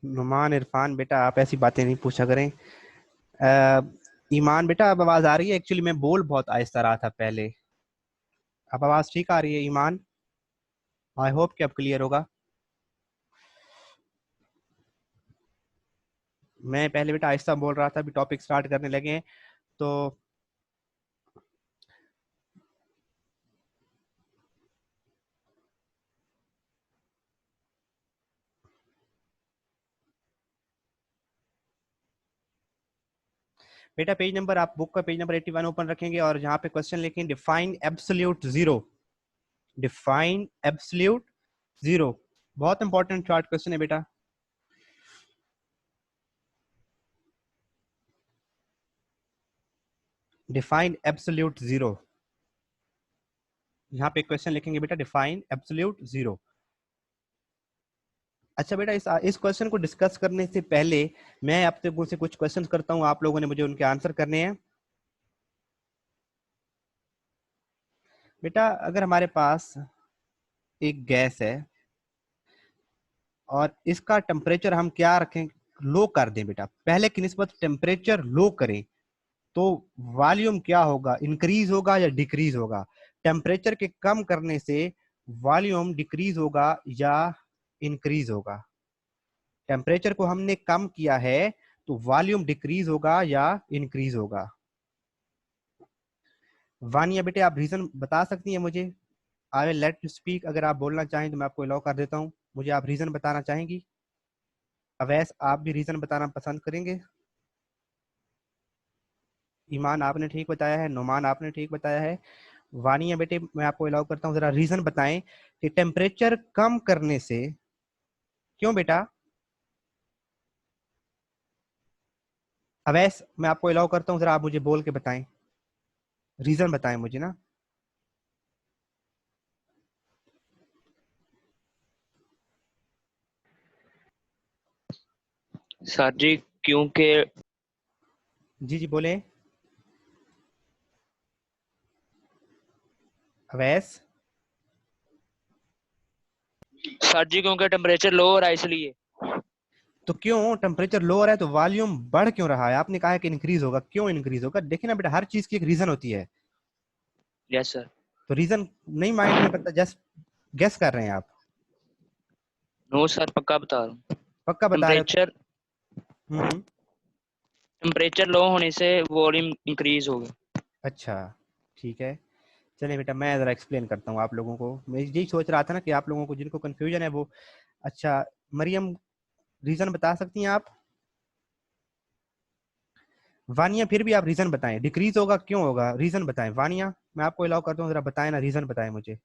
नुमान इरफान बेटा, आप ऐसी बातें नहीं पूछा करें। अ, ईमान बेटा, अब आवाज आ रही है? एक्चुअली मैं बोल बहुत आहिस्ता रहा था पहले। अब आवाज ठीक आ रही है ईमान? आई होप कि अब क्लियर होगा। मैं पहले बेटा आहिस्ता बोल रहा था, अभी टॉपिक स्टार्ट करने लगे हैं तो। बेटा पेज नंबर, आप बुक का पेज नंबर 81 ओपन रखेंगे और जहां पे क्वेश्चन लिखेंगे define absolute zero. Define absolute zero, बहुत इंपॉर्टेंट शॉर्ट क्वेश्चन है बेटा। डिफाइन एब्सोल्यूट जीरो, यहाँ पे क्वेश्चन लिखेंगे बेटा डिफाइन एब्सोल्यूट जीरो। अच्छा बेटा, इस क्वेश्चन को डिस्कस करने से पहले मैं आप लोगों से कुछ क्वेश्चन करता हूँ, आप लोगों ने मुझे उनके आंसर करने हैं। बेटा अगर हमारे पास एक गैस है और इसका टेम्परेचर हम क्या रखें, लो कर दें बेटा, पहले की निस्बत टेम्परेचर लो करें तो वॉल्यूम क्या होगा, इंक्रीज होगा या डिक्रीज होगा? टेम्परेचर के कम करने से वॉल्यूम डिक्रीज होगा या इंक्रीज होगा? टेम्परेचर को हमने कम किया है तो वॉल्यूम डिक्रीज होगा या इंक्रीज होगा? वानिया बेटे, आप रीजन बता सकती हैं मुझे? I will let you speak, अगर आप बोलना चाहें तो मैं आपको अलाउ कर देता हूं। मुझे आप रीजन बताना चाहेंगी? अवैस, आप भी रीजन बताना पसंद करेंगे? ईमान आपने ठीक बताया है, नुमान आपने ठीक बताया है। वानिया बेटे, मैं आपको अलाउ करता हूँ, जरा रीजन बताएं कि टेम्परेचर कम करने से क्यों बेटा? अवैस, मैं आपको अलाउ करता हूँ, जरा आप मुझे बोल के बताएं, रीजन बताएं मुझे ना। सर जी, क्योंकि जी जी बोले अवैस। क्योंकि टेम्परेचर लो हो रहा है इसलिए। तो क्यों टेम्परेचर लोअर है तो वॉल्यूम बढ़ क्यों रहा है? आपने कहा है कि इंक्रीज होगा, क्यों इंक्रीज होगा? देखिए ना बेटा, हर चीज की एक रीजन होती है। Yes sir. तो रीजन नहीं माइंड में पता, जस्ट गेस कर रहे हैं आप? नो सर, पक्का बता रहा हूँ। पक्का बता रहे हो तो? टेम्परेचर हम्म। टेम्परेचर लो होने से वॉल्यूम इंक्रीज होगा। अच्छा, ठीक है। चलिए बेटा, मैं जरा एक्सप्लेन करता हूँ आप लोगों को। मैं यही सोच रहा था ना कि आप लोगों को जिनको कंफ्यूजन है वो। अच्छा मरियम, रीजन बता सकती हैं आप? वानिया फिर भी आप रीजन बताएं, डिक्रीज होगा क्यों होगा, रीजन बताएं। वानिया, मैं आपको अलाउ करता हूँ, जरा बताएं ना, रीजन बताएं मुझे।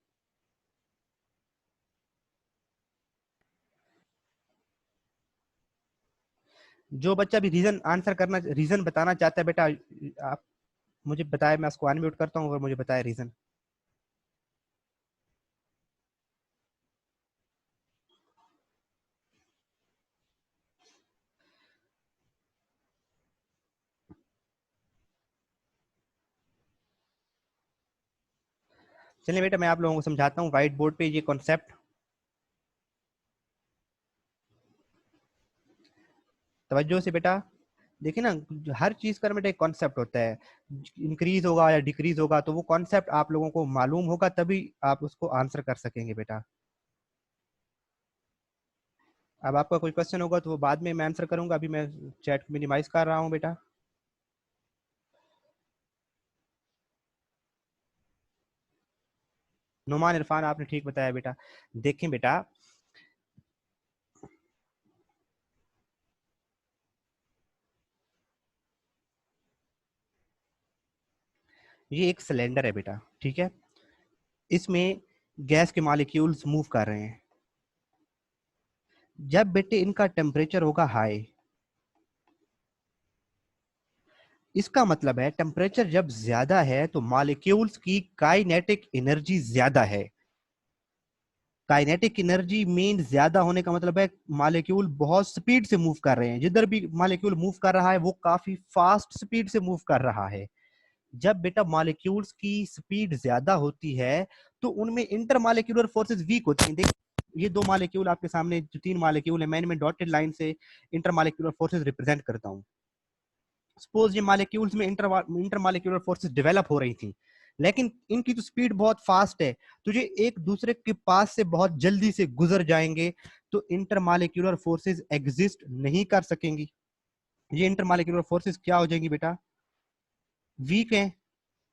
जो बच्चा भी रीजन आंसर करना, रीजन बताना चाहता है बेटा, आप मुझे बताए, मैं उसको अनम्यूट करता हूँ और मुझे बताए रीजन। चलिए बेटा, मैं आप लोगों को समझाता हूँ व्हाइट बोर्ड पे ये कॉन्सेप्ट। तवज्जो से बेटा देखिए ना, हर चीज का बेटा एक कॉन्सेप्ट होता है। इंक्रीज होगा या डिक्रीज होगा तो वो कॉन्सेप्ट आप लोगों को मालूम होगा, तभी आप उसको आंसर कर सकेंगे बेटा। अब आपका कोई क्वेश्चन होगा तो वो बाद में मैं आंसर करूंगा, अभी मैं चैट मिनिमाइज कर रहा हूँ बेटा। नुमान इरफान, आपने ठीक बताया बेटा। देखें बेटा, ये एक सिलेंडर है बेटा, ठीक है? इसमें गैस के मॉलिक्यूल्स मूव कर रहे हैं। जब बेटे इनका टेम्परेचर होगा हाई, इसका मतलब है टेम्परेचर जब ज्यादा है तो मॉलिक्यूल्स की काइनेटिक एनर्जी ज्यादा है। काइनेटिक एनर्जी मीन ज्यादा होने का मतलब है मॉलिक्यूल बहुत स्पीड से मूव कर रहे हैं, जिधर भी मॉलिक्यूल मूव कर रहा है वो काफी फास्ट स्पीड से मूव कर रहा है। जब बेटा मॉलिक्यूल्स की स्पीड ज्यादा होती है तो उनमें इंटर मॉलिक्यूलर फोर्सेस वीक होती हैं। ये दो मॉलिक्यूल आपके सामने जो तीन मॉलिक्यूल है, मैंने डॉटेड लाइन से इंटरमॉलिक्यूलर फोर्सेस रिप्रेजेंट करता हूँ। सपोज ये मॉलिक्यूल्स में इंटरमॉलिक्यूलर फोर्सेस डेवलप हो रही थी, लेकिन इनकी तो स्पीड बहुत फास्ट है, तो ये एक दूसरे के पास से बहुत जल्दी से गुजर जाएंगे, तो इंटरमॉलिक्यूलर फोर्सेस एग्जिस्ट नहीं कर सकेंगी। ये इंटरमॉलिक्यूलर फोर्सेस क्या हो जाएंगी बेटा, वीक है,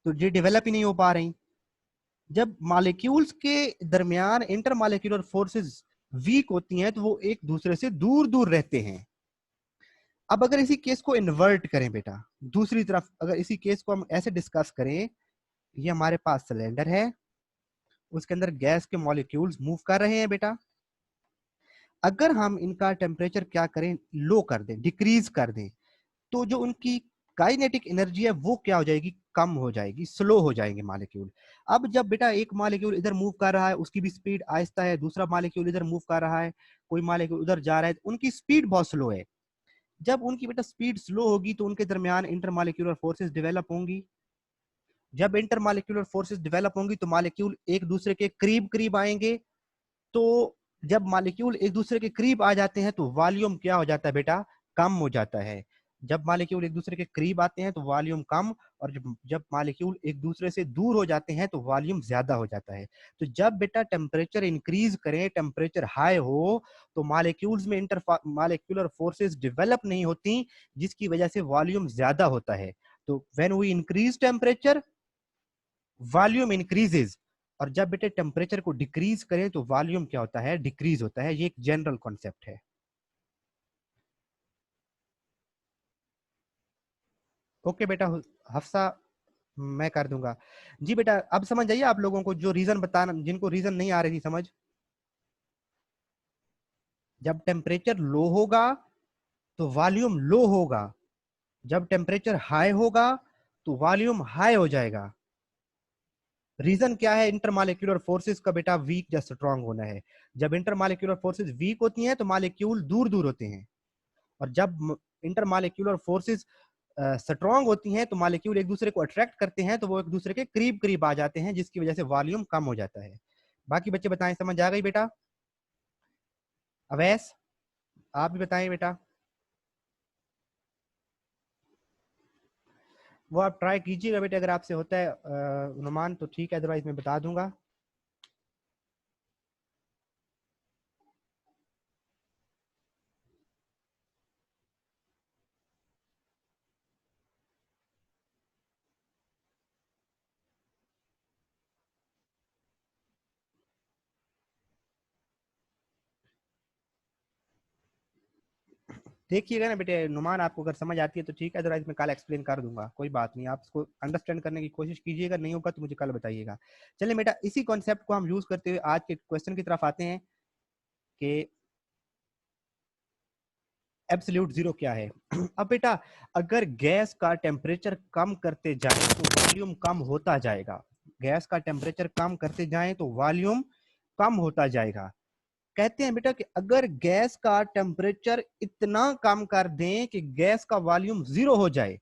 तो ये डेवलप ही नहीं हो पा रही। जब मॉलिक्यूल्स के दरमियान इंटरमॉलिक्यूलर फोर्सेस वीक होती हैं तो वो एक दूसरे से दूर दूर रहते हैं। अब अगर इसी केस को इन्वर्ट करें बेटा, दूसरी तरफ अगर इसी केस को हम ऐसे डिस्कस करें, ये हमारे पास सिलेंडर है, उसके अंदर गैस के मॉलिक्यूल्स मूव कर रहे हैं बेटा। अगर हम इनका टेम्परेचर क्या करें, लो कर दें, डिक्रीज कर दें, तो जो उनकी काइनेटिक एनर्जी है वो क्या हो जाएगी, कम हो जाएगी, स्लो हो जाएंगे मॉलिक्यूल। अब जब बेटा एक मॉलिक्यूल इधर मूव कर रहा है, उसकी भी स्पीड आहिस्ता है, दूसरा मॉलिक्यूल इधर मूव कर रहा है, कोई मॉलिक्यूल उधर जा रहा है, तो उनकी स्पीड बहुत स्लो है। जब उनकी बेटा स्पीड स्लो होगी तो उनके दरमियान इंटरमॉलिक्यूलर फोर्सेस डेवलप होंगी। जब इंटरमॉलिक्यूलर फोर्सेस डेवलप होंगी तो मॉलिक्यूल एक दूसरे के करीब करीब आएंगे। तो जब मॉलिक्यूल एक दूसरे के करीब आ जाते हैं तो वॉल्यूम क्या हो जाता है बेटा, कम हो जाता है। जब मॉलिक्यूल एक दूसरे के करीब आते हैं तो वॉल्यूम कम, और जब जब मॉलिक्यूल एक दूसरे से दूर हो जाते हैं तो वॉल्यूम ज्यादा हो जाता है। तो जब बेटा टेम्परेचर इंक्रीज करें, टेम्परेचर हाई हो, तो मॉलिक्यूल्स में इंटर मॉलिक्यूलर फोर्सेस डेवलप नहीं होती, जिसकी वजह से वॉल्यूम ज्यादा होता है। तो when we increase temperature, volume increases, और जब बेटे टेम्परेचर को डिक्रीज करें तो वॉल्यूम क्या होता है, डिक्रीज होता है। ये एक जनरल कॉन्सेप्ट है। ओके बेटा, हफ्सा मैं कर दूंगा। जी बेटा, अब समझ आइए आप लोगों को, जो रीजन बताना, जिनको रीजन नहीं आ रही थी समझ। जब टेम्परेचर लो होगा तो वॉल्यूम लो होगा, जब टेम्परेचर हाई होगा तो वॉल्यूम हाई हो जाएगा। रीजन क्या है, इंटरमॉलिक्यूलर फोर्सेस का बेटा वीक या स्ट्रांग होना है। जब इंटरमॉलिक्यूलर फोर्सेस वीक होती हैं तो मॉलिक्यूल दूर दूर होते हैं, और जब इंटरमॉलिक्यूलर फोर्सेस स्ट्रांग होती हैं तो मॉलिक्यूल एक दूसरे को अट्रैक्ट करते हैं, तो वो एक दूसरे के करीब करीब आ जाते हैं, जिसकी वजह से वॉल्यूम कम हो जाता है। बाकी बच्चे बताएं, समझ आ गई बेटा? अवैस, आप भी बताएं बेटा। वो आप ट्राई कीजिएगा बेटे, अगर आपसे होता है अनुमान तो ठीक है, अदरवाइज मैं बता दूंगा। देखिएगा ना बेटे, नुमान आपको अगर समझ आती है तो ठीक है, अदरवाइज मैं कल एक्सप्लेन कर दूंगा, कोई बात नहीं। आप इसको अंडरस्टैंड करने की कोशिश कीजिएगा, नहीं होगा तो मुझे कल बताइएगा। चलिए बेटा, इसी कॉन्सेप्ट को हम यूज करते हुए आज के क्वेश्चन की तरफ आते हैं कि एब्सोल्यूट जीरो क्या है। अब बेटा, अगर गैस का टेम्परेचर कम करते जाए तो वॉल्यूम कम होता जाएगा। गैस का टेम्परेचर कम करते जाएं तो वॉल्यूम कम होता जाएगा। कहते हैं बेटा कि अगर गैस का टेम्परेचर इतना कम कर दें कि गैस का वॉल्यूम जीरो हो जाए,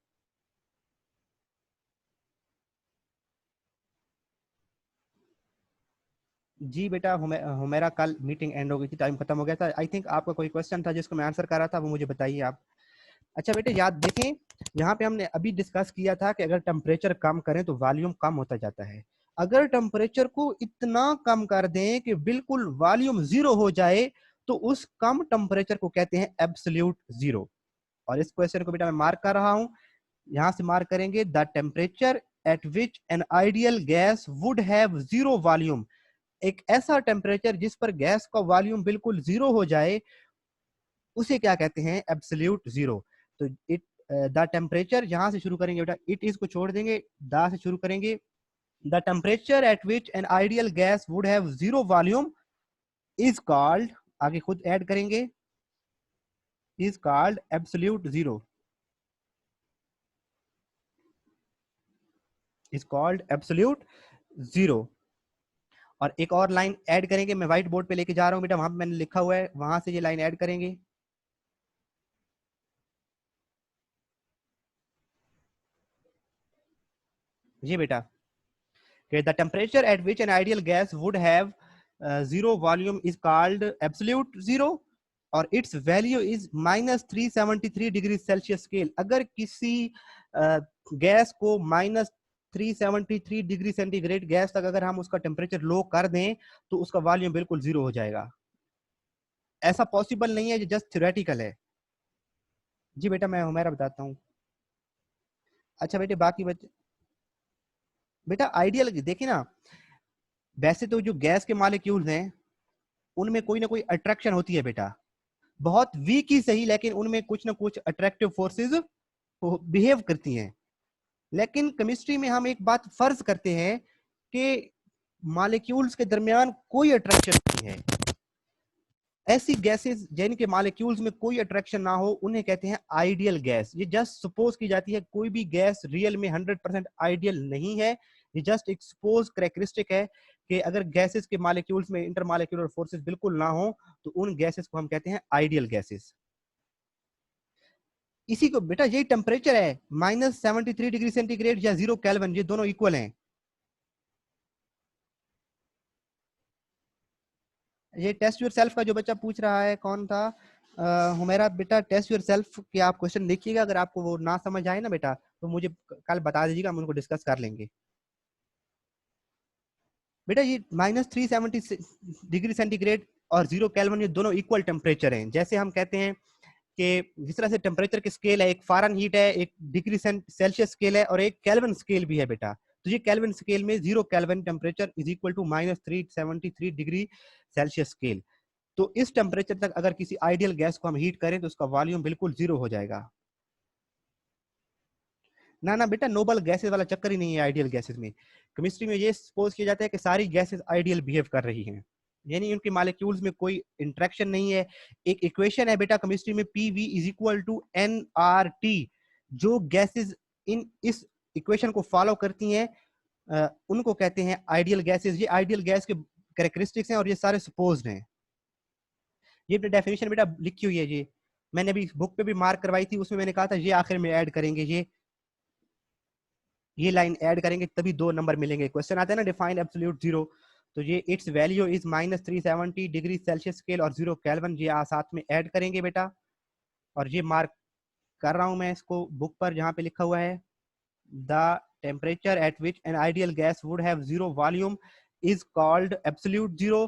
जी बेटा, हुमेरा कल मीटिंग एंड हो गई थी, टाइम खत्म हो गया था। आई थिंक आपका कोई क्वेश्चन था जिसको मैं आंसर कर रहा था, वो मुझे बताइए आप। अच्छा बेटे, याद देखें, यहाँ पे हमने अभी डिस्कस किया था कि अगर टेम्परेचर कम करें तो वॉल्यूम कम होता जाता है। अगर टेम्परेचर को इतना कम कर दें कि बिल्कुल वॉल्यूम जीरो हो जाए, तो उस कम टेम्परेचर को कहते हैं एब्सोल्यूट जीरो। और इस क्वेश्चन को बेटा मैं मार्क कर रहा हूं, यहां से मार्क करेंगे, the temperature at which an ideal gas would have zero volume. एक ऐसा टेम्परेचर जिस पर गैस का वॉल्यूम बिल्कुल जीरो हो जाए, उसे क्या कहते हैं, एब्सोल्यूट जीरो। तो इट द टेम्परेचर, यहां से शुरू करेंगे बेटा, इट इज को छोड़ देंगे, द से शुरू करेंगे। The temperature at which an ideal gas would have zero volume is called, आगे खुद ऐड करेंगे, is called absolute zero, is called absolute zero. और एक और लाइन ऐड करेंगे, मैं व्हाइट बोर्ड पे लेके जा रहा हूं बेटा, वहां पे मैंने लिखा हुआ है, वहां से ये लाइन ऐड करेंगे। जी बेटा, the temperature at which an ideal gas would have zero volume is called absolute zero और its value is -373 degree Celsius scale. अगर किसी गैस को -373 डिग्री सेंटीग्रेड गैस तक अगर हम उसका टेम्परेचर लो कर दें तो उसका वॉल्यूम बिल्कुल जीरो हो जाएगा। ऐसा पॉसिबल नहीं है, जस्ट थ्योरेटिकल है। जी बेटा मैं हुमैरा बताता हूँ। अच्छा बेटे बाकी बच्चे बेटा आइडियल देखिए ना, वैसे तो जो गैस के मॉलिक्यूल्स हैं उनमें कोई ना कोई अट्रैक्शन होती है बेटा, बहुत वीक ही सही, लेकिन उनमें कुछ ना कुछ अट्रैक्टिव फोर्सेस बिहेव करती हैं। लेकिन केमिस्ट्री में हम एक बात फर्ज करते हैं कि मॉलिक्यूल्स के दरमियान कोई अट्रैक्शन नहीं है। ऐसी गैसेस जिनके मॉलिक्यूल्स में कोई अट्रैक्शन ना हो उन्हें कहते हैं आइडियल गैस। ये जस्ट सपोज की जाती है, कोई भी गैस रियल में 100% आइडियल नहीं है, ये जस्ट एक सपोज कैरेक्टरिस्टिक है कि अगर गैसेस के मॉलिक्यूल्स में इंटरमॉलिक्यूलर फोर्सेस बिल्कुल ना हो तो उन गैसेस को हम कहते हैं आइडियल गैसेस। इसी को बेटा यही टेम्परेचर है, -73 डिग्री सेंटीग्रेड या 0 केल्विन, ये दोनों इक्वल हैं। ये टेस्ट योर सेल्फ का जो बच्चा पूछ रहा है कौन था, हुमैरा बेटा टेस्ट योर सेल्फ के आप क्वेश्चन देखिएगा, अगर आपको वो ना समझ आए ना बेटा तो मुझे कल बता दीजिएगा, हम उनको डिस्कस कर लेंगे। बेटा ये -370 डिग्री सेंटीग्रेड और 0 केल्विन ये दोनों इक्वल टेम्परेचर हैं। जैसे हम कहते हैं कि जिस तरह से टेम्परेचर की स्केल है, एक फ़ारेनहीट है, एक डिग्री सेल्सियस स्केल है और एक केल्विन स्केल भी है बेटा। तो ये केल्विन स्केल में 0 Kelvin temperature is equal to -373 degree Celsius scale. तो इस टेम्परेचर तक अगर किसी आइडियल गैस को हम हीट करें तो उसका वॉल्यूम बिल्कुल जीरो हो जाएगा। ना ना बेटा नोबल गैसेस वाला चक्कर ही नहीं है आइडियल गैसेस में। केमिस्ट्री में ये सपोज किया जाता है कि सारी गैसेस आइडियल बिहेव कर रही हैं, यानी उनकी मॉलिक्यूल्स में कोई इंटरेक्शन नहीं है। एक इक्वेशन है बेटा केमिस्ट्री में, PV is equal to nRT। जो गैसेस इन इस इक्वेशन को फॉलो करती हैं उनको कहते हैं आइडियल गैसेस। ये आइडियल गैस के कैरेक्टरिस्टिक्स हैं और ये सारे सपोज्ड हैं। ये डेफिनेशन बेटा लिखी हुई है, ये मैंने अभी बुक पे भी मार्क करवाई थी, उसमें मैंने कहा था ये आखिर में ऐड करेंगे, ये लाइन ऐड करेंगे तभी 2 नंबर मिलेंगे। क्वेश्चन आता है ना डिफाइन एब्सोल्यूट जीरो, तो ये it's value is -370 degree Celsius scale और 0 केल्विन, ये साथ में ऐड करेंगे बेटा। और ये मार्क कर रहा हूं मैं इसको बुक पर जहां पे लिखा हुआ है, the temperature at which an ideal gas would have zero volume is called absolute zero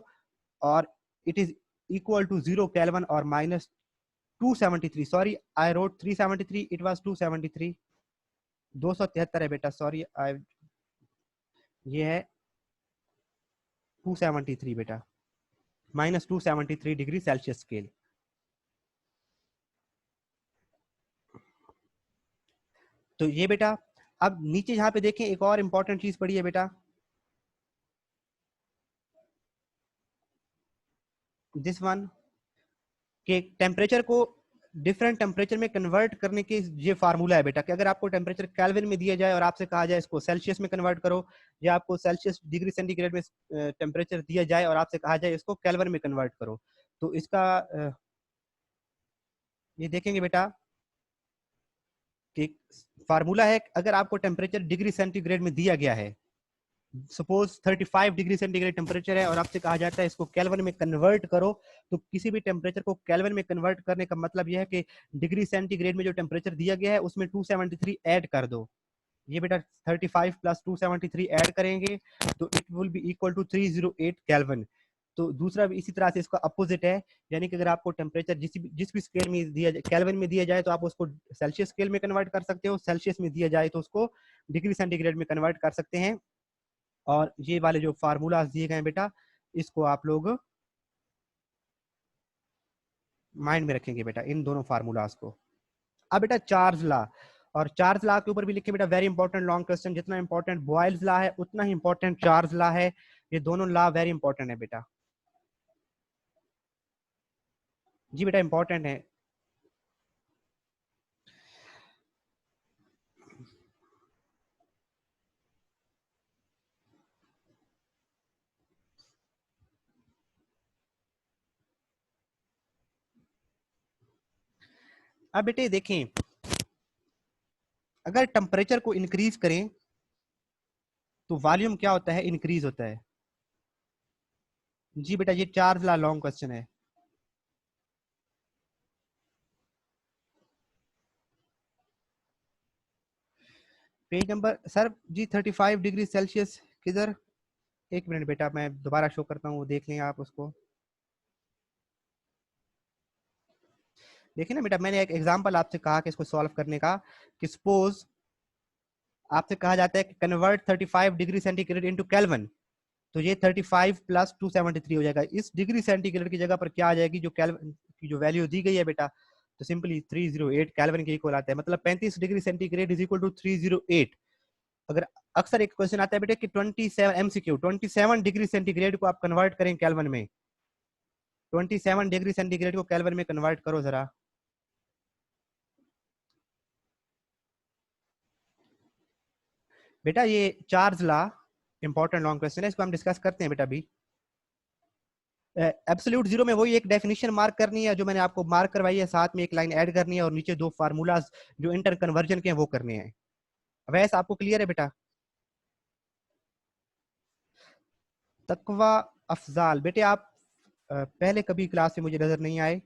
और it is equal to 0 Kelvin or -273। Sorry I wrote 373, it was 273, 273 है बेटा, सॉरी आई, ये है 273 बेटा, -273 डिग्री सेल्सियस स्केल। तो ये बेटा अब नीचे जहां पे देखें एक और इंपॉर्टेंट चीज पड़ी है बेटा, दिस वन, के टेम्परेचर को डिफरेंट टेम्परेचर में कन्वर्ट करने के ये फार्मूला है बेटा कि अगर आपको टेम्परेचर केल्विन में दिया जाए और आपसे कहा जाए इसको सेल्सियस में कन्वर्ट करो, या आपको सेल्सियस डिग्री सेंटीग्रेड में टेम्परेचर दिया जाए और आपसे कहा जाए इसको केल्विन में कन्वर्ट करो, तो इसका ये देखेंगे बेटा कि फार्मूला है, अगर आपको टेम्परेचर डिग्री सेंटीग्रेड में दिया गया है, सपोज 35 डिग्री सेंटीग्रेड टेम्परेचर है और आपसे कहा जाता है इसको केल्विन में कन्वर्ट करो, तो किसी भी टेम्परेचर को केल्विन में कन्वर्ट करने का मतलब यह है कि डिग्री सेंटीग्रेड में जो टेम्परेचर दिया गया है उसमें 273 ऐड कर दो। ये बेटा 35 प्लस 273 ऐड करेंगे तो it will be equal to 308 Kelvin. तो दूसरा भी इसी तरह से इसका अपोजिट है, यानी कि अगर आपको टेम्परेचर जिस भी स्केल में दिया जाए, केल्विन में दिया जाए तो आप उसको सेल्सियस स्केल में कन्वर्ट कर सकते हो, सेल्सियस में दिया जाए तो उसको डिग्री सेंटीग्रेड में कन्वर्ट कर सकते हैं। और ये वाले जो फार्मूलाज दिए गए हैं बेटा, इसको आप लोग माइंड में रखेंगे बेटा, इन दोनों फार्मूलाज को। अब बेटा चार्ज लॉ, और चार्ज लॉ के ऊपर भी लिखे बेटा, वेरी इंपॉर्टेंट लॉन्ग क्वेश्चन, जितना इंपॉर्टेंट बॉयल्स लॉ है उतना ही इंपॉर्टेंट चार्ज लॉ है, ये दोनों लॉ वेरी इंपॉर्टेंट है बेटा। जी बेटा इंपॉर्टेंट है। अब बेटे देखें, अगर टेम्परेचर को इंक्रीज करें तो वॉल्यूम क्या होता है, इंक्रीज होता है। जी बेटा ये चार्ज ला लॉन्ग क्वेश्चन है। पेज नंबर सर जी 35 डिग्री सेल्सियस किधर, एक मिनट बेटा मैं दोबारा शो करता हूँ, वो देख लें आप उसको। देखिए ना बेटा, मैंने एक एग्जांपल आपसे कहा कि इसको सॉल्व करने का, कि सपोज आपसे कहा जाता है कि convert 35 degree centigrade into kelvin, तो ये 35 प्लस 273 हो जाएगा। इस डिग्री सेंटीग्रेड की जगह पर क्या आ जाएगी, जो केल्विन की जो वैल्यू दी गई है बेटा, तो सिंपली 308 केल्विन के इक्वल आता है, मतलब 35 degree centigrade is equal to 308। अगर अक्सर एक क्वेश्चन आता है बेटा कि 27 एमसीक्यू 27 डिग्री सेंटीग्रेड को आप कन्वर्ट करें केल्विन में, 27 डिग्री सेंटीग्रेड को केल्विन में कन्वर्ट करो जरा। बेटा ये चार्ज ला इंपॉर्टेंट लॉन्ग क्वेश्चन है, इसको हम डिस्कस करते हैं बेटा अभी। एब्सोल्यूट जीरो में वही एक डेफिनेशन मार्क करनी है जो मैंने आपको मार्क करवाई है, साथ में एक लाइन ऐड करनी है और नीचे दो फार्मूलाज जो इंटर कन्वर्जन के हैं वो करने हैं। वैसे आपको क्लियर है बेटा? तकवा अफजाल बेटे आप पहले कभी क्लास में मुझे नजर नहीं आए।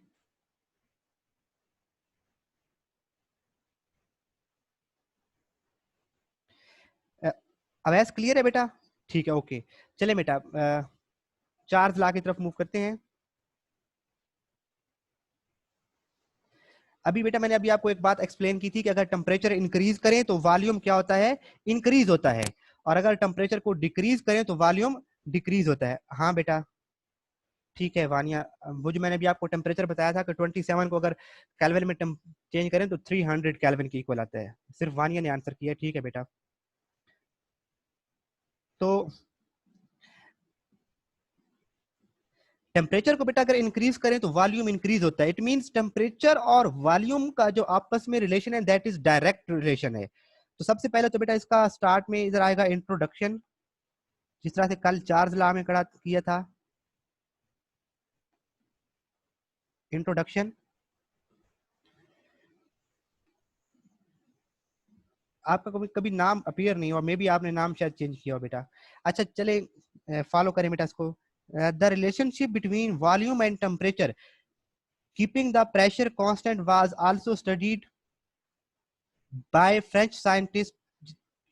अवैस क्लियर है बेटा? ठीक है ओके। चले बेटा चार्ज ला की तरफ मूव करते हैं। अभी बेटा मैंने अभी आपको एक बात एक्सप्लेन की थी कि अगर टेम्परेचर इंक्रीज करें तो वॉल्यूम क्या होता है, इंक्रीज होता है, और अगर टेम्परेचर को डिक्रीज करें तो वॉल्यूम डिक्रीज होता है। हाँ बेटा ठीक है वानिया, वो जो मैंने अभी आपको टेम्परेचर बताया था कि 27 को अगर केल्विन में चेंज करें तो 300 केल्विन के इक्वल आता है। सिर्फ वानिया ने आंसर किया, ठीक है बेटा। तो टेम्परेचर को बेटा अगर इंक्रीज करें तो वॉल्यूम इंक्रीज होता है। इट मींस टेम्परेचर और वॉल्यूम का जो आपस में रिलेशन है दैट इज डायरेक्ट रिलेशन है। तो सबसे पहले तो बेटा इसका स्टार्ट में इधर आएगा इंट्रोडक्शन, जिस तरह से कल चार्ज लॉ में करा किया था, इंट्रोडक्शन। आपका कभी कभी नाम अपीयर नहीं हुआ, मे बी आपने नाम शायद चेंज किया हो बेटा। अच्छा चले फॉलो करें बेटा इसको। The relationship between volume and temperature keeping the pressure constant was also studied by French scientist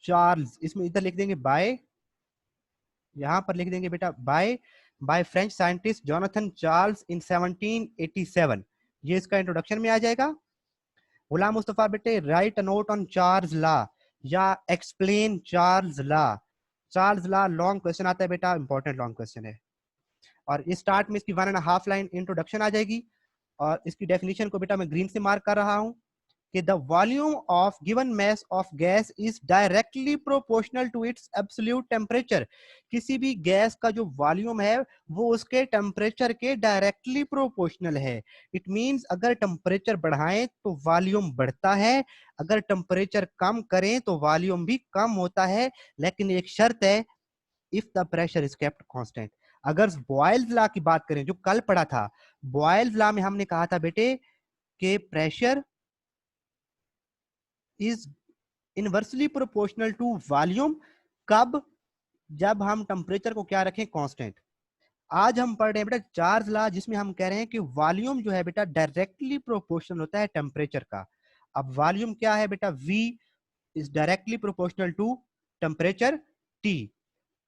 Charles, इसमें इधर लिख देंगे बाय, यहां पर लिख देंगे बेटा by, by French scientist Jonathan Charles in 1787। ये इसका इंट्रोडक्शन में आ जाएगा। गुलाम मुस्तफा बेटे write a note on Charles law या explain Charles law. Charles law long question आता है बेटा, इंपॉर्टेंट लॉन्ग क्वेश्चन है। और इस स्टार्ट में इसकी 1.5 लाइन इंट्रोडक्शन आ जाएगी, और इसकी डेफिनेशन को बेटा मैं ग्रीन से मार्क कर रहा हूं कि the volume of given mass of gas is directly proportional to its absolute temperature। किसी भी गैस का जो वॉल्यूम है वो उसके टेम्परेचर के डायरेक्टली प्रोपोर्शनल है। इट मींस अगर टेम्परेचर बढ़ाएं तो वॉल्यूम बढ़ता है, अगर टेम्परेचर कम करें तो वॉल्यूम भी कम होता है, लेकिन एक शर्त है, if the pressure is kept constant. अगर बॉयल्स लॉ की बात करें जो कल पढ़ा था, बॉयल्स लॉ में हमने कहा था बेटे कि pressure is inversely proportional to volume. कब? जब हम टेम्परेचर को क्या रखें, कांस्टेंट। आज हम पढ़ रहे हैं बेटा चार्ल्स लॉ, जिसमें हम कह रहे हैं कि वॉल्यूम जो है बेटा डायरेक्टली प्रोपोर्शनल होता है टेम्परेचर का। अब वॉल्यूम क्या है बेटा, V is directly proportional to temperature T।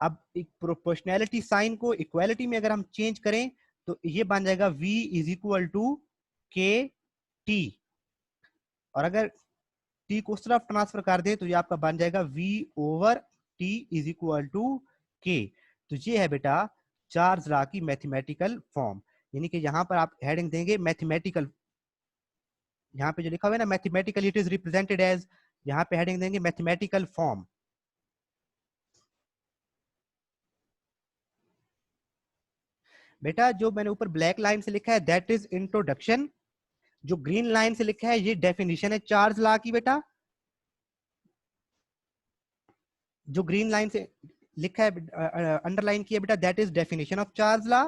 अब एक प्रोपोर्शनैलिटी साइन को इक्वालिटी में अगर हम चेंज करें तो ये बन जाएगा V इज इक्वल टू के टी, और अगर टी को उस तरफ ट्रांसफर कर दे तो ये आपका बन जाएगा V over T is equal to K. तो ये है बेटा चार्ल्स लॉ की मैथमेटिकल फॉर्म, यानी कि यहां पर आप हेडिंग देंगे मैथमेटिकल, यहाँ पे जो लिखा हुआ है ना mathematical it is represented as, यहाँ पे हेडिंग देंगे मैथमेटिकल फॉर्म। बेटा जो मैंने ऊपर ब्लैक लाइन से लिखा है दैट इज इंट्रोडक्शन, जो ग्रीन लाइन से लिखा है ये डेफिनेशन है चार्ल्स लॉ की बेटा। जो ग्रीन लाइन से लिखा है अंडरलाइन किया बेटा that is definition of Charles law,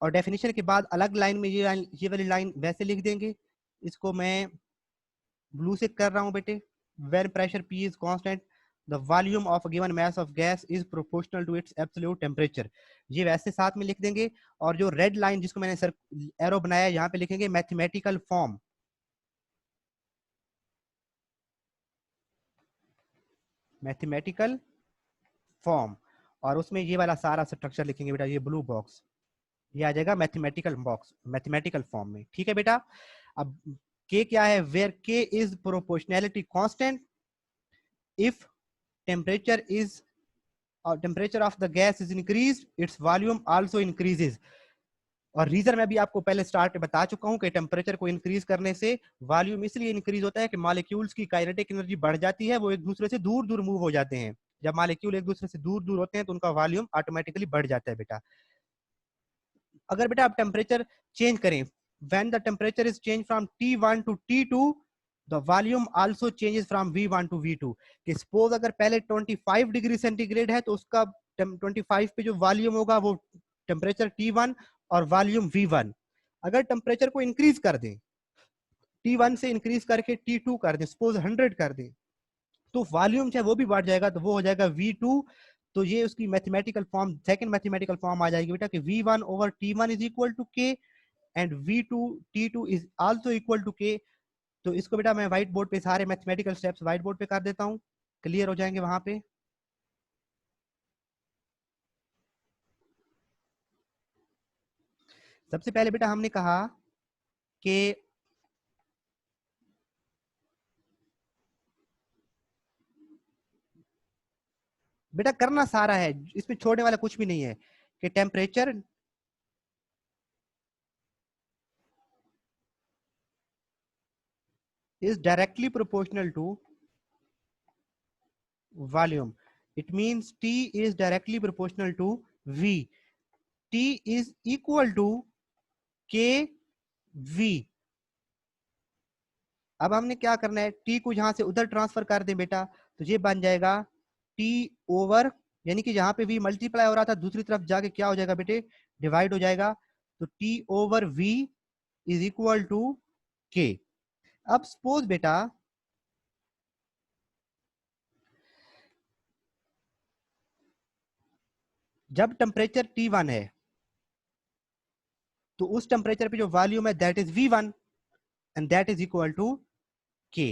और डेफिनेशन के बाद अलग लाइन में ये वाली लाइन वैसे लिख देंगे। इसको मैं ब्लू से कर रहा हूं बेटे, when pressure P is constant the volume of given mass of gas is proportional to its absolute temperature. ये वैसे साथ में लिख देंगे, और जो रेड लाइन जिसको मैंने सर एरो बनाया यहाँ पे लिखेंगे मैथमेटिकल फॉर्म। मैथमेटिकल फॉर्म, और उसमें ये वाला सारा स्ट्रक्चर लिखेंगे बेटा, ये ब्लू बॉक्स, ये आ जाएगा मैथमेटिकल बॉक्स, मैथमेटिकल फॉर्म में। ठीक है बेटा। अब के क्या है, वेयर के is proportionality constant if temperature is temperature of the gas is increase its volume also increases. और रीजन मैं भी आपको पहले स्टार्ट में बता चुका हूं कि टेम्परेचर को इंक्रीज करने से वॉल्यूम इसलिए इंक्रीज होता है कि मॉलिक्यूल्स की काइनेटिक एनर्जी बढ़ जाती है, वो एक दूसरे से दूर दूर मूव हो जाते हैं। जब मॉलिक्यूल एक दूसरे से दूर दूर होते हैं तो उनका वॉल्यूम ऑटोमेटिकली बढ़ जाता है बेटा। अगर बेटा आप टेम्परेचर चेंज करें, when the temperature is change from T1 to T2 the volume also changes from V1 to V2। कि सपोज अगर पहले 25 डिग्री सेंटीग्रेड है तो उसका 25 पे जो वॉल्यूम होगा वो टेम्परेचर T1 और वॉल्यूम V1। अगर टेम्परेचर को इंक्रीज कर दें, T1 से इंक्रीज करके T2 कर दें, सपोज 100 कर दें, तो वॉल्यूम चाहे वो भी बढ़ जाएगा, तो वो हो जाएगा V2। तो ये उसकी mathematical form, second mathematical form आ जाएगी बेटा कि V1 over T1 is equal to K and V2 T2 is also equal to K। तो इसको बेटा मैं व्हाइट बोर्ड पे सारे मैथमेटिकल स्टेप्स व्हाइट बोर्ड पे कर देता हूँ, क्लियर हो जाएंगे वहां पे। सबसे पहले बेटा हमने कहा कि बेटा करना सारा है, इसमें छोड़ने वाला कुछ भी नहीं है, कि temperature is directly proportional to volume. It means T is directly proportional to V. T is equal to KV। अब हमने क्या करना है, T को यहां से उधर ट्रांसफर कर दें बेटा, तो ये बन जाएगा T ओवर, यानी कि जहां पे V मल्टीप्लाई हो रहा था दूसरी तरफ जाके क्या हो जाएगा बेटे, डिवाइड हो जाएगा। तो T over V is equal to K। अब सपोज बेटा जब टेम्परेचर T1 है तो उस टेम्परेचर पे जो वॉल्यूम है that is V1 and that is equal to K।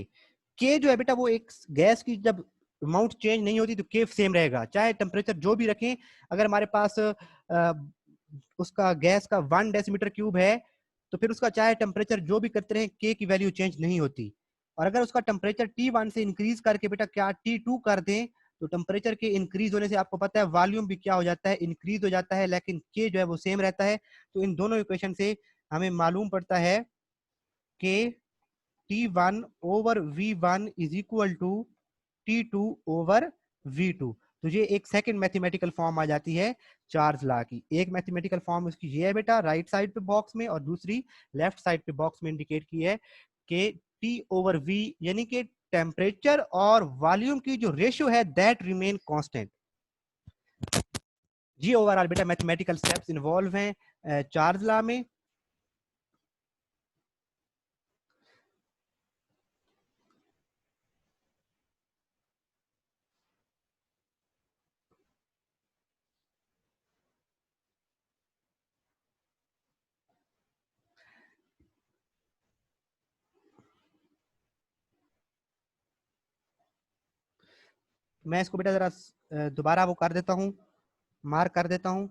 K जो है बेटा वो एक गैस की जब अमाउंट चेंज नहीं होती तो K सेम रहेगा, चाहे टेम्परेचर जो भी रखें। अगर हमारे पास उसका गैस का 1 डेसीमीटर क्यूब है तो फिर उसका चाहे टेम्परेचर जो भी करते रहे K की वैल्यू चेंज नहीं होती। और अगर उसका टेम्परेचर T1 से इंक्रीज करके बेटा क्या T2 कर दें, तो टेम्परेचर के इंक्रीज होने से आपको पता है वॉल्यूम भी क्या हो जाता है, इंक्रीज हो जाता है, लेकिन K जो है वो सेम रहता है। तो इन दोनों इक्वेशन से हमें मालूम पड़ता है कि T1 over V1 is equal to T2 over V2। तो ये एक सेकंड मैथमेटिकल फॉर्म आ जाती है चार्ज लॉ की। एक मैथमेटिकल फॉर्म उसकी ये है बेटा राइट साइड पे बॉक्स में, और दूसरी लेफ्ट साइड पे बॉक्स में इंडिकेट की है कि T ओवर V, यानी कि टेम्परेचर और वॉल्यूम की जो रेशियो है दैट रिमेन कांस्टेंट। ये ओवरऑल बेटा मैथमेटिकल स्टेप्स इन्वॉल्व हैं चार्ज लॉ में। मैं इसको बेटा जरा दोबारा वो कर देता हूँ, मार्क कर देता हूँ।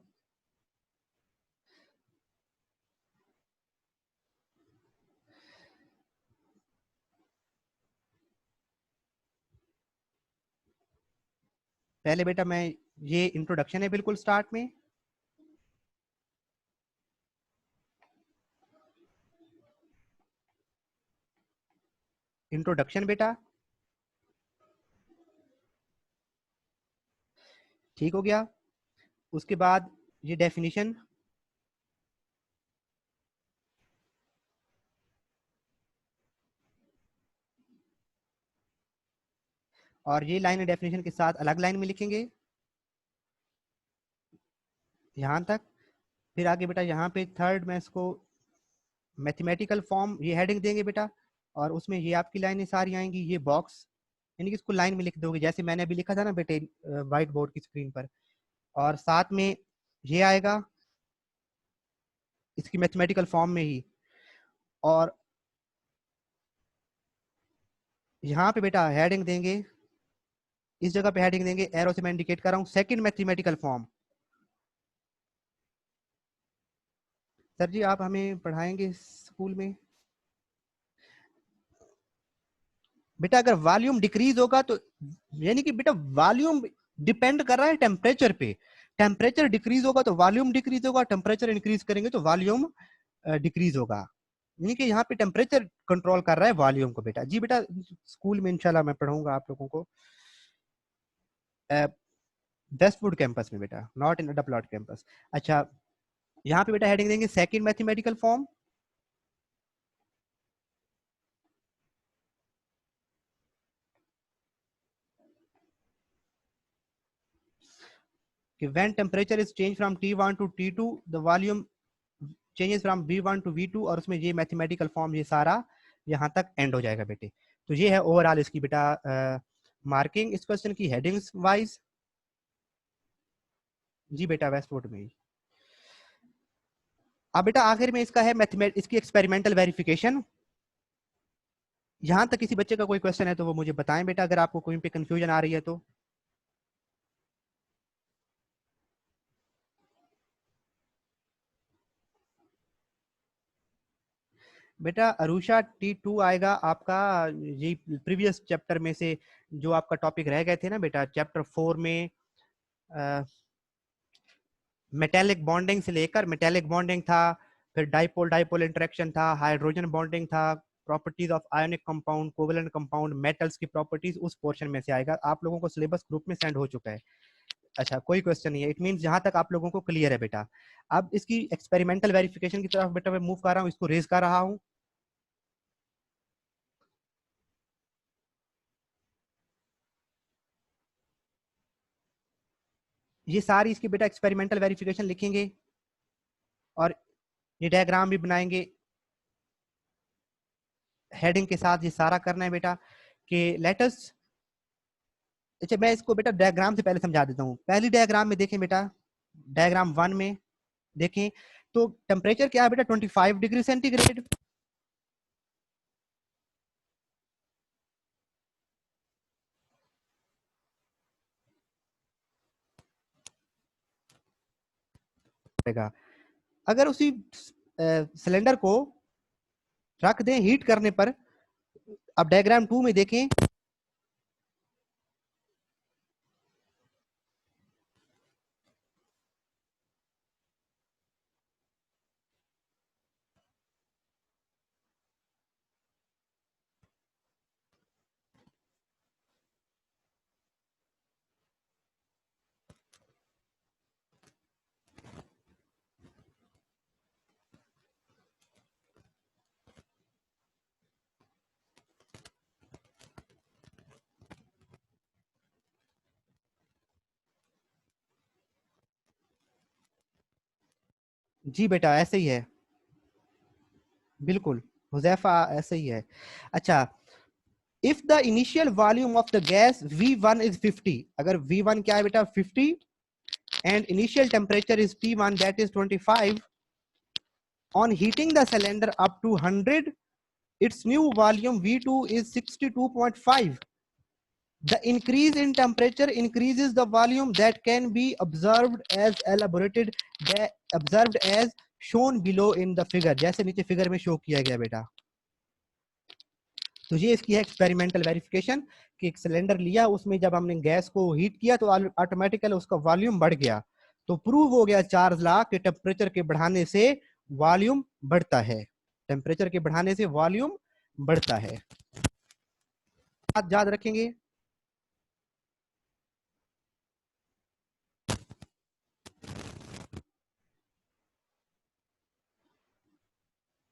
पहले बेटा मैं, ये इंट्रोडक्शन है बिल्कुल स्टार्ट में। इंट्रोडक्शन बेटा ठीक हो गया। उसके बाद ये डेफिनेशन, और ये लाइन डेफिनेशन के साथ अलग लाइन में लिखेंगे यहां तक। फिर आगे बेटा यहाँ पे थर्ड में इसको मैथमेटिकल फॉर्म ये हेडिंग देंगे बेटा, और उसमें ये आपकी लाइनें सारी आएंगी, ये बॉक्स यानी कि इसको लाइन में लिख दोगे जैसे मैंने अभी लिखा था ना बेटे व्हाइट बोर्ड की स्क्रीन पर, और साथ में ये आएगा इसकी मैथमेटिकल फॉर्म में ही। और यहाँ पे बेटा हेडिंग देंगे, इस जगह पे हेडिंग देंगे, एरो से मैं इंडिकेट कर रहा हूँ सेकंड मैथमेटिकल फॉर्म। सर जी आप हमें पढ़ाएंगे स्कूल में? बेटा अगर वॉल्यूम डिक्रीज होगा तो यानी कि बेटा वॉल्यूम डिपेंड कर रहा है टेम्परेचर पे। टेम्परेचर डिक्रीज होगा तो वॉल्यूम डिक्रीज होगा, टेम्परेचर इंक्रीज करेंगे तो वॉल्यूम डिक्रीज होगा। यानी कि यहाँ पे टेम्परेचर कंट्रोल कर रहा है वॉल्यूम को बेटा। जी बेटा स्कूल में इंशाल्लाह मैं पढ़ाऊंगा आप लोगों को वेस्टवुड कैंपस में बेटा, नॉट इन डबलॉट कैंपस। अच्छा यहाँ पे बेटा हेडिंग देंगे सेकंड मैथमेटिकल फॉर्म। कि when temperature is changed from T1 to T2 the volume changes from V1 to V2, और उसमें ये मैथमेटिकल फॉर्म ये सारा यहाँ तक एंड हो जाएगा बेटे। तो ये है ओवरऑल इसकी बेटा मार्किंग इस क्वेश्चन की हेडिंग्स वाइज। जी बेटा वेस्टवुड में ही। अब बेटा आखिर में इसका है इसकी एक्सपेरिमेंटल वेरिफिकेशन। यहां तक किसी बच्चे का कोई क्वेश्चन है तो वो मुझे बताएं बेटा, अगर आपको कोई पे कंफ्यूजन आ रही है तो। बेटा अरुषा T2 आएगा आपका, ये प्रीवियस चैप्टर में से जो आपका टॉपिक रह गए थे ना बेटा, चैप्टर 4 में मेटेलिक बॉन्डिंग से लेकर, मेटेलिक बॉन्डिंग था, फिर डाइपोल डाइपोल इंटरेक्शन था, हाइड्रोजन बॉन्डिंग था, properties of ionic compound, covalent compound, metals की प्रॉपर्टीज, उस पोर्शन में से आएगा। आप लोगों को सिलेबस ग्रुप में सेंड हो चुका है। अच्छा कोई क्वेश्चन नहीं है, इट मींस जहां तक आप लोगों को क्लियर है बेटा। अब इसकी एक्सपेरिमेंटल वेरिफिकेशन की तरफ बेटा मैं मूव कर रहा हूँ, इसको रेज कर रहा हूँ। ये सारी इसकी बेटा एक्सपेरिमेंटल वेरिफिकेशन लिखेंगे और ये डायग्राम भी बनाएंगे हेडिंग के साथ। ये सारा करना है बेटा कि लेटस। अच्छा मैं इसको बेटा डायग्राम से पहले समझा देता हूँ। पहली डायग्राम में देखें बेटा, डायग्राम 1 में देखें तो टेम्परेचर क्या है बेटा 25 डिग्री सेंटीग्रेड। अगर उसी सिलेंडर को रख दें हीट करने पर, अब डायग्राम 2 में देखें जी बेटा ऐसे ही है, बिल्कुल हुजैफा ऐसे ही है। अच्छा if the initial volume of the gas V1 is 50, अगर V1 क्या है बेटा 50 and initial temperature is T1 that is 25, on heating the cylinder up to 100 its new volume V2 is 62.5. The increase in temperature increases the volume that can be observed as elaborated observed as shown below in the figure, जैसे नीचे figure में show किया गया बेटा। तो ये इसकी है एक्सपेरिमेंटल वेरिफिकेशन कि एक सिलेंडर लिया, उसमें जब हमने गैस को हीट किया तो ऑटोमेटिकली उसका वॉल्यूम बढ़ गया। तो प्रूव हो गया चार्ल्स लॉ कि टेम्परेचर के बढ़ाने से वॉल्यूम बढ़ता है, टेम्परेचर के बढ़ाने से वॉल्यूम बढ़ता है। बात याद रखेंगे।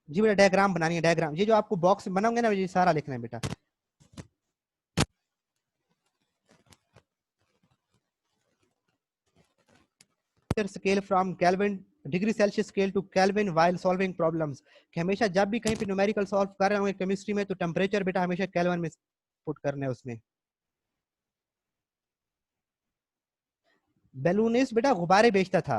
जी बेटा डायग्राम बनानी है, डायग्राम ये जो आपको बॉक्स बनाओगे ना ये सारा लिखना है बेटा। Scale from Kelvin degree Celsius scale to Kelvin while solving problems, कि हमेशा जब भी कहीं पे न्यूमेरिकल सॉल्व कर रहे होंगे केमिस्ट्री में तो टेम्परेचर बेटा हमेशा केल्विन में पुट करना है उसमें। बैलूनिस्ट बेटा गुब्बारे बेचता था,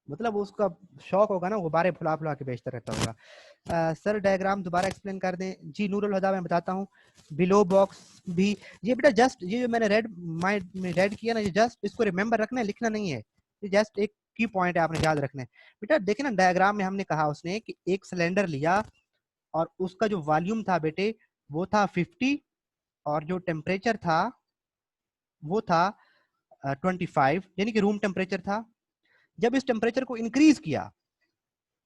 मतलब उसका शौक होगा ना, गुब्बारे फुला फुला के बेचता रहता होगा। सर डायग्राम दोबारा एक्सप्लेन कर दें। जी नूरुल हुदा मैं बताता हूँ। बिलो बॉक्स भी, ये बेटा जस्ट ये जो मैंने रेड माइंड में रेड किया ना, ये जस्ट इसको रिमेंबर रखना है, लिखना नहीं है, ये जस्ट एक की पॉइंट है, आपने याद रखना है। बेटा देखिए ना डायग्राम में हमने कहा उसने कि एक सिलेंडर लिया और उसका जो वॉल्यूम था बेटे वो था 50 और जो टेम्परेचर था वो था 25, यानी कि रूम टेम्परेचर था। जब इस टेम्परेचर को इंक्रीज किया,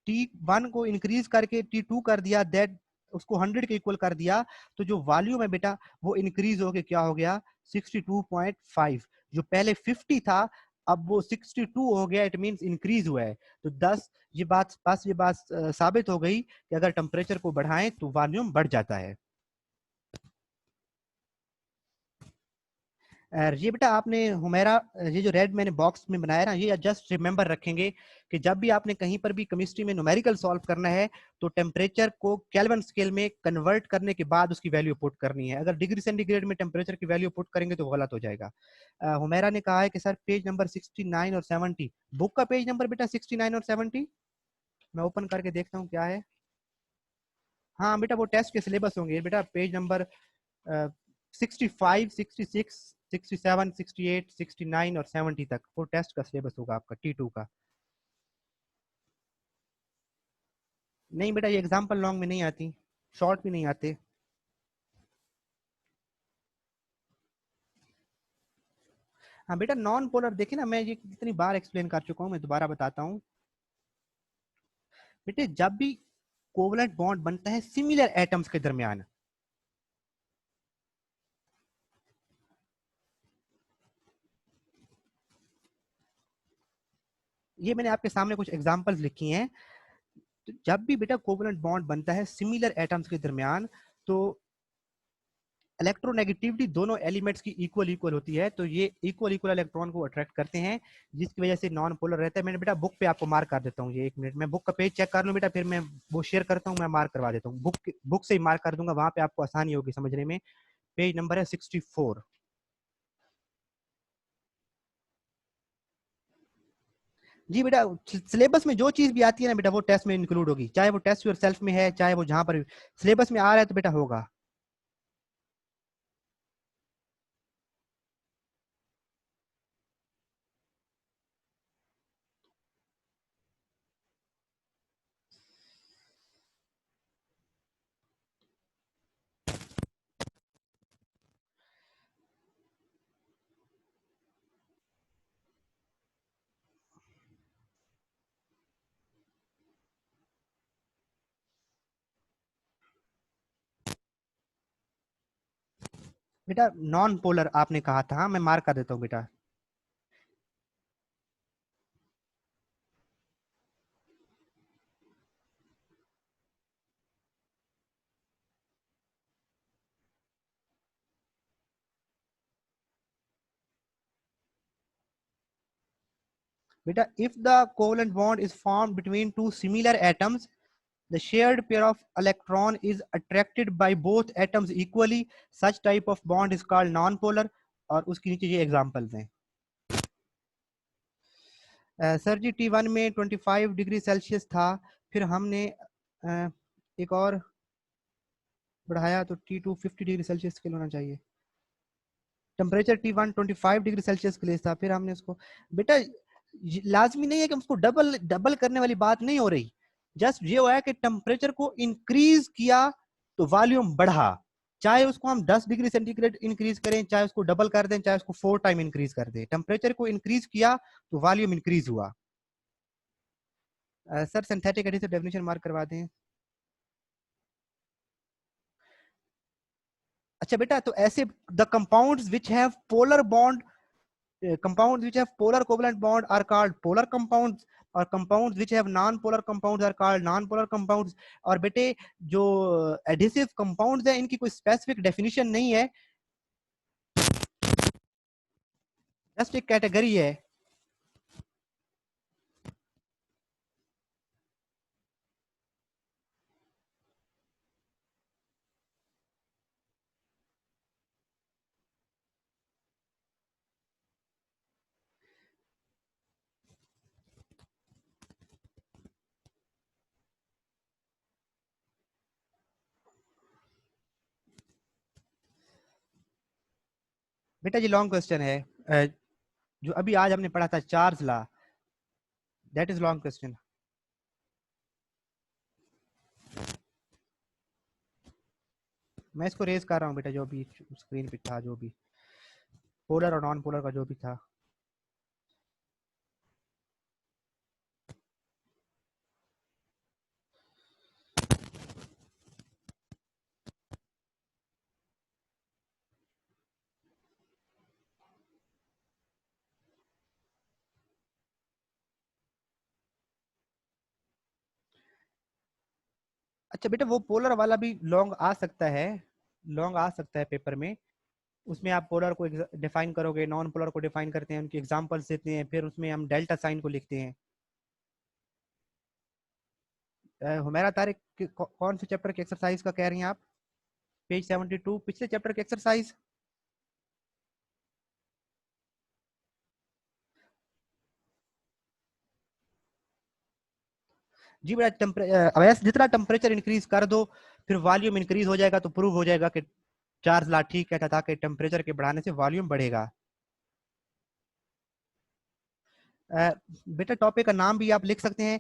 T1 को इंक्रीज करके T2 कर दिया, दैट उसको 100 के इक्वल कर दिया, तो जो वॉल्यूम है बेटा वो इंक्रीज होके क्या हो गया 62.5। जो पहले 50 था अब वो 62 हो गया, इट मींस इंक्रीज हुआ है। तो 10 ये बात साबित हो गई कि अगर टेम्परेचर को बढ़ाएं तो वॉल्यूम बढ़ जाता है। ये बेटा आपने हुमेरा, ये जो रेड मैंने बॉक्स में बनाया ना, ये जस्ट रिमेंबर रखेंगे कि जब भी आपने कहीं पर भी केमिस्ट्री में न्यूमेरिकल सॉल्व करना है तो टेम्परेचर को केल्विन स्केल में कन्वर्ट करने के बाद उसकी वैल्यू पुट करनी है। अगर डिग्री सेंटीग्रेड में टेम्परेचर की वैल्यू पुट करेंगे तो गलत हो जाएगा। हुमेरा ने कहा है कि सर पेज नंबर 69 और 70, बुक का पेज नंबर बेटा 69 और 70, मैं ओपन करके देखता हूँ क्या है। हाँ बेटा वो टेस्ट के सिलेबस होंगे बेटा, पेज नंबर 65, 66, 67, 68, 69 और 70 तक वो टेस्ट का सिलेबस होगा आपका T2 का। नहीं बेटा ये एग्जाम्पल लॉन्ग में नहीं आती, शॉर्ट भी नहीं आते। हाँ बेटा नॉन पोलर देखिए ना, मैं ये कितनी बार एक्सप्लेन कर चुका हूँ, मैं दोबारा बताता हूँ। बेटे जब भी कोवलेंट बॉन्ड बनता है सिमिलर एटम्स के दरमियान, ये मैंने आपके सामने कुछ एग्जांपल्स लिखी हैं। तो जब भी बेटा कोवलेंट बॉन्ड बनता है सिमिलर एटम्स के दरमियान, तो इलेक्ट्रोनेगेटिविटी दोनों एलिमेंट्स की इक्वल इक्वल होती है, तो ये इक्वल इक्वल इलेक्ट्रॉन को अट्रैक्ट करते हैं, जिसकी वजह से नॉन पोलर रहता है। मैंने बेटा बुक पे आपको मार्क कर देता हूँ, ये 1 मिनट में बुक का पेज चेक कर लूँ बेटा, फिर मैं वो शेयर करता हूँ, मैं मार्क करवा देता हूँ, बुक से ही मार्क कर दूंगा, वहां पे आपको आसानी होगी समझने में। पेज नंबर है 64। जी बेटा सिलेबस में जो चीज भी आती है ना बेटा वो टेस्ट में इंक्लूड होगी, चाहे वो टेस्ट योर सेल्फ में है, चाहे वो जहां पर सिलेबस में आ रहा है तो बेटा होगा। बेटा नॉन पोलर आपने कहा था, हाँ मैं मार्क कर देता हूँ बेटा। बेटा if the covalent bond is formed between two similar atoms, the shared pair of electron is attracted by both atoms equally, such type of bond is called non-polar। और उसके नीचे ये एग्जांपल्स हैं। सर जी T1 में 25 degree Celsius था, फिर हमने एक और बढ़ाया तो T2 50 डिग्री सेल्सियस के लिए होना चाहिए। टेम्परेचर T1 25 डिग्री सेल्सियस के लिए था, फिर हमने उसको बेटा लाजमी नहीं है कि उसको डबल डबल करने वाली बात नहीं हो रही, जस्ट ये हुआ है कि टेम्परेचर को इंक्रीज किया तो वॉल्यूम बढ़ा, चाहे उसको हम 10 डिग्री सेंटीग्रेड इंक्रीज करें, चाहे उसको डबल कर दें, चाहे उसको 4 टाइम इंक्रीज कर दें, टेम्परेचर को इंक्रीज किया तो वॉल्यूम इंक्रीज हुआ। Sir synthetic additive definition mark करवा दें। अच्छा बेटा तो ऐसे the compounds which have polar bond, compounds which have polar covalent bond are called polar compounds, और compounds which have non-polar compounds are called non-polar compounds। और बेटे जो adhesive compounds है इनकी कोई specific definition नहीं है, just एक category है। बेटा ये लॉन्ग क्वेश्चन है, जो अभी आज हमने पढ़ा था Charles law, that is long question. मैं इसको रेज कर रहा हूँ बेटा, जो भी स्क्रीन पे था, जो भी पोलर और नॉन पोलर का जो भी था। अच्छा बेटा, वो पोलर वाला भी लॉन्ग आ सकता है, लॉन्ग आ सकता है पेपर में। उसमें आप पोलर को डिफाइन करोगे, नॉन पोलर को डिफाइन करते हैं, उनकी एग्जांपल्स देते हैं, फिर उसमें हम डेल्टा साइन को लिखते हैं। हुमैरा तारिक कौन से चैप्टर के एक्सरसाइज का कह रही हैं आप? पेज 72 पिछले चैप्टर के एक्सरसाइज। जी बेटा, वैसे जितना टेम्परेचर इंक्रीज कर दो फिर वॉल्यूम इंक्रीज हो जाएगा, तो प्रूव हो जाएगा कि चार्ल्स लॉ ठीक कहता था कि टेम्परेचर के बढ़ाने से वॉल्यूम बढ़ेगा। बेटा टॉपिक का नाम भी आप लिख सकते हैं,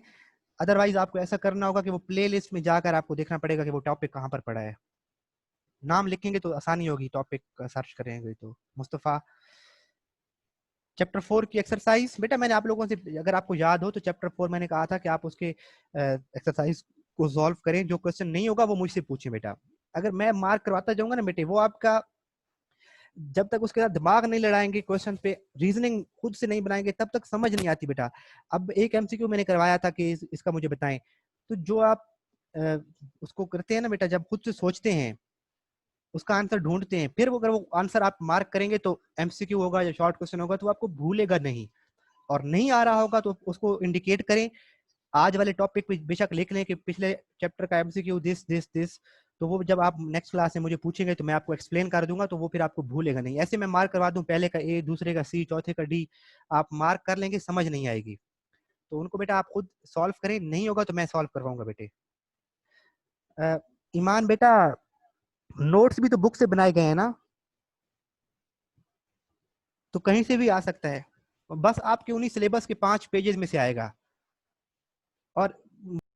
अदरवाइज आपको ऐसा करना होगा कि वो प्ले लिस्ट में जाकर आपको देखना पड़ेगा कि वो टॉपिक कहाँ पर पड़ा है। नाम लिखेंगे तो आसानी होगी, टॉपिक सर्च करेंगे तो। मुस्तफ़ा, चैप्टर 4 की एक्सरसाइज। बेटा मैंने आप लोगों से, अगर आपको याद हो तो चैप्टर 4 मैंने कहा था कि आप उसके एक्सरसाइज को सॉल्व करें, जो क्वेश्चन नहीं होगा वो मुझसे पूछें बेटा। अगर मैं मार्क करवाता जाऊंगा ना बेटे, वो आपका जब तक उसके साथ दिमाग नहीं लड़ाएंगे, क्वेश्चन पे रीजनिंग खुद से नहीं बनाएंगे, तब तक समझ नहीं आती बेटा। अब एक एमसीक्यू मैंने करवाया था कि इसका मुझे बताएं, तो जो आप उसको करते हैं ना बेटा, जब खुद से सोचते हैं उसका आंसर ढूंढते हैं, फिर वो अगर वो आंसर आप मार्क करेंगे तो एमसीक्यू होगा या शॉर्ट क्वेश्चन होगा तो आपको भूलेगा नहीं। और नहीं आ रहा होगा तो उसको इंडिकेट करें, आज वाले टॉपिक पे बेशक लिख लें कि पिछले चैप्टर का एमसीक्यू दिस दिस दिस, तो वो जब आप नेक्स्ट क्लास में मुझे पूछेंगे तो मैं आपको एक्सप्लेन कर दूंगा, तो वो फिर आपको भूलेगा नहीं। ऐसे मैं मार्क करवा दूं, पहले का ए, दूसरे का सी, चौथे का डी, आप मार्क कर लेंगे, समझ नहीं आएगी। तो उनको बेटा आप खुद सॉल्व करें, नहीं होगा तो मैं सॉल्व करवाऊंगा बेटे। ईमान बेटा, नोट्स भी तो बुक से बनाए गए हैं ना, तो कहीं से भी आ सकता है, बस आपके उन्हीं सिलेबस के 5 पेजेस में से आएगा। और